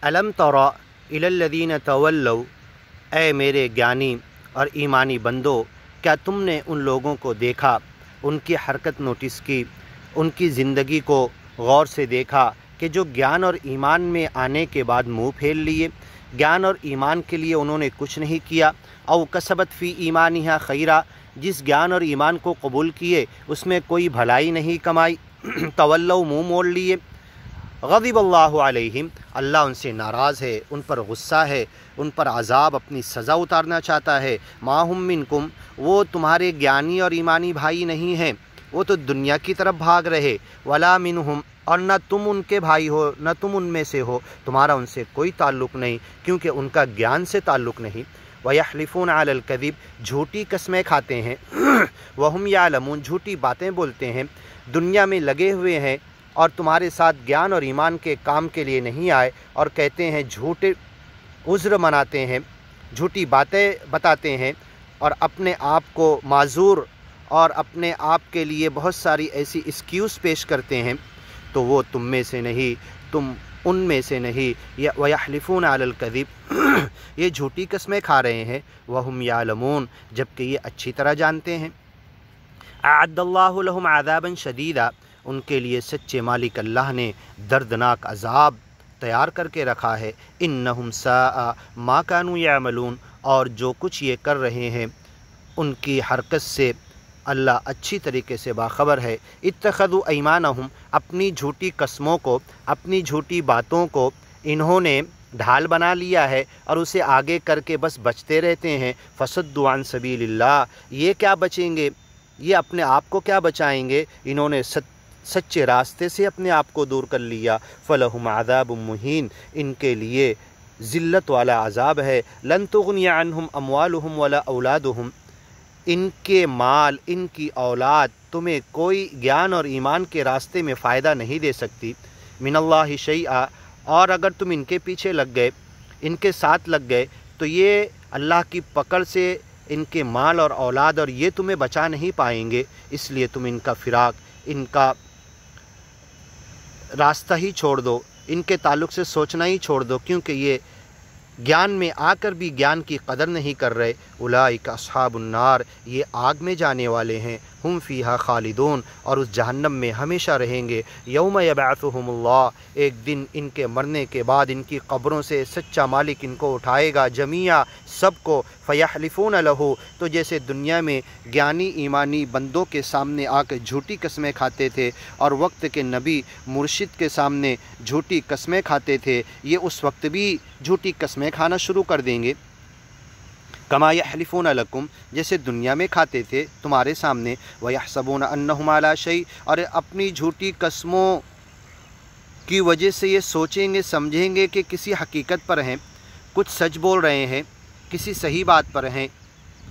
अलम तरा इलल्लज़ीन तवल्लौ, ए मेरे ज्ञानी और ईमानी बंदो, क्या तुमने उन लोगों को देखा, उनकी हरकत नोटिस की, उनकी ज़िंदगी को गौर से देखा कि जो ज्ञान और ईमान में आने के बाद मुँह फेर लिए, ज्ञान और ईमान के लिए उन्होंने कुछ नहीं किया। औ कसबत फ़ी ईमानिहा खैरा, जिस ज्ञान और ईमान को कबूल किए उसमें कोई भलाई नहीं कमाई। तवल्लौ, मुँह मोड़ लिए। ग़ज़िबल्लाहु अलैहिम, अल्लाह उनसे नाराज़ है, उन पर गुस्सा है, उन पर अज़ाब अपनी सज़ा उतारना चाहता है। माहुम मिनकुम, वो तुम्हारे ज्ञानी और ईमानी भाई नहीं हैं, वो तो दुनिया की तरफ भाग रहे। वला मिनहुम, और न तुम उनके भाई हो, न तुम उनमें से हो, तुम्हारा उनसे कोई ताल्लुक़ नहीं, क्योंकि उनका ज्ञान से ताल्लुक़ नहीं। वयहलिफ़ून अलल कज़िब, झूठी कसमें खाते हैं। वहुम यालमून, झूठी बातें बोलते हैं, दुनिया में लगे हुए हैं और तुम्हारे साथ ज्ञान और ईमान के काम के लिए नहीं आए, और कहते हैं झूठे उज़्र मनाते हैं, झूठी बातें बताते हैं और अपने आप को माज़ूर और अपने आप के लिए बहुत सारी ऐसी एक्सक्यूज़ पेश करते हैं, तो वो तुम में से नहीं, तुम उनमें से नहीं। या वयहलिफ़ून अलल कज़िब, ये झूठी कसमें खा रहे हैं। वहुम यालमून, जबकि ये अच्छी तरह जानते हैं। अअद्दल्लाहु लहुम अज़ाबन शदीदा, उनके लिए सच्चे मालिक अल्लाह ने दर्दनाक अज़ाब तैयार करके रखा है। इन्नहुम साअ मा कानू यामलून, और जो कुछ ये कर रहे हैं उनकी हरकत से अल्लाह अच्छी तरीके से बाखबर है। इत्तखज़ू ऐमानहुम, अपनी झूठी कसमों को, अपनी झूठी बातों को इन्होंने ढाल बना लिया है और उसे आगे करके बस बचते रहते हैं। फसद्दू अन सबीलिल्लाह, ये क्या बचेंगे, ये अपने आप को क्या बचाएंगे, इन्होंने सच्चे रास्ते से अपने आप को दूर कर लिया। फ़लहुम अज़ाबुम मुहीन, इनके लिए ज़िल्लत वाला अज़ाब है। लन तुग़नी अन्हुम अमवालुहुम वला औलादुहुम, इनके माल, इनकी औलाद तुम्हें कोई ज्ञान और ईमान के रास्ते में फ़ायदा नहीं दे सकती। मिनल्लाहि शैआ, और अगर तुम इनके पीछे लग गए, इनके साथ लग गए, तो ये अल्लाह की पकड़ से इनके माल और औलाद और ये तुम्हें बचा नहीं पाएंगे। इसलिए तुम इनका फ़िराक, इनका रास्ता ही छोड़ दो, इनके ताल्लुक़ से सोचना ही छोड़ दो, क्योंकि ये ज्ञान में आकर भी ज्ञान की कदर नहीं कर रहे। उलाइका अस्हाबुन नार, ये आग में जाने वाले हैं। हुम फ़ीहा खालिदून, और उस जहन्नम में हमेशा रहेंगे। यौम यबअथुहुमुल्लाह, एक दिन इनके मरने के बाद इनकी कब्रों से सच्चा मालिक इनको उठाएगा, जमिया सबको। फ़यहलिफ़ून लहू, तो जैसे दुनिया में ज्ञानी ईमानी बंदों के सामने आकर झूठी कसमें खाते थे और वक्त के नबी मुर्शिद के सामने झूठी कसमें खाते थे, ये उस वक्त भी झूठी कसमें खाना शुरू कर देंगे। कमा यहलिफ़ून लकुम, जैसे दुनिया में खाते थे तुम्हारे सामने। वयहसबून अन्नहुम अला शै, और अपनी झूठी कसमों की वजह से ये सोचेंगे समझेंगे कि किसी हकीकत पर हैं, कुछ सच बोल रहे हैं, किसी सही बात पर हैं।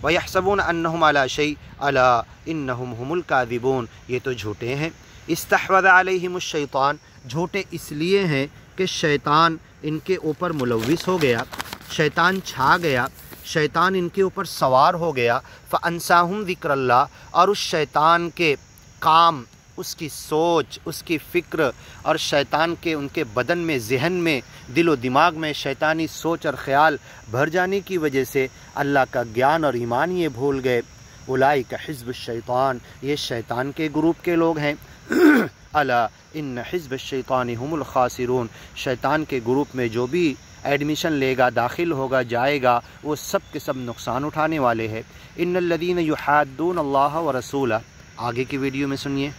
वयहसबून अन्नहुम अला शै अला इन्नहुम हुमुल काज़िबून, ये तो झूठे हैं। इस्तहवज़ अलैहिमुश शैतान, झूठे इसलिए हैं कि शैतान इनके ऊपर मुलव्विस हो गया, शैतान छा गया, शैतान इनके ऊपर सवार हो गया। फ़अन्साहुम ज़िक्रल्लाह, और उस शैतान के काम, उसकी सोच, उसकी फ़िक्र, और शैतान के उनके बदन में, जहन में, दिलो दिमाग में शैतानी सोच और ख़याल भर जाने की वजह से अल्लाह का ज्ञान और ईमान ये भूल गए। उलाइका हिज़्बुश शैतान, ये शैतान के ग्रुप के लोग हैं। अला इन्न हिज़्बुश शैतानि हुमुल खासिरून, शैतान के ग्रुप में जो भी एडमिशन लेगा, दाखिल होगा, जाएगा, वो सब के सब नुकसान उठाने वाले हैं। इन्नल्लज़ीना युहाद्दून अल्लाह व रसूला, आगे की वीडियो में सुनिए।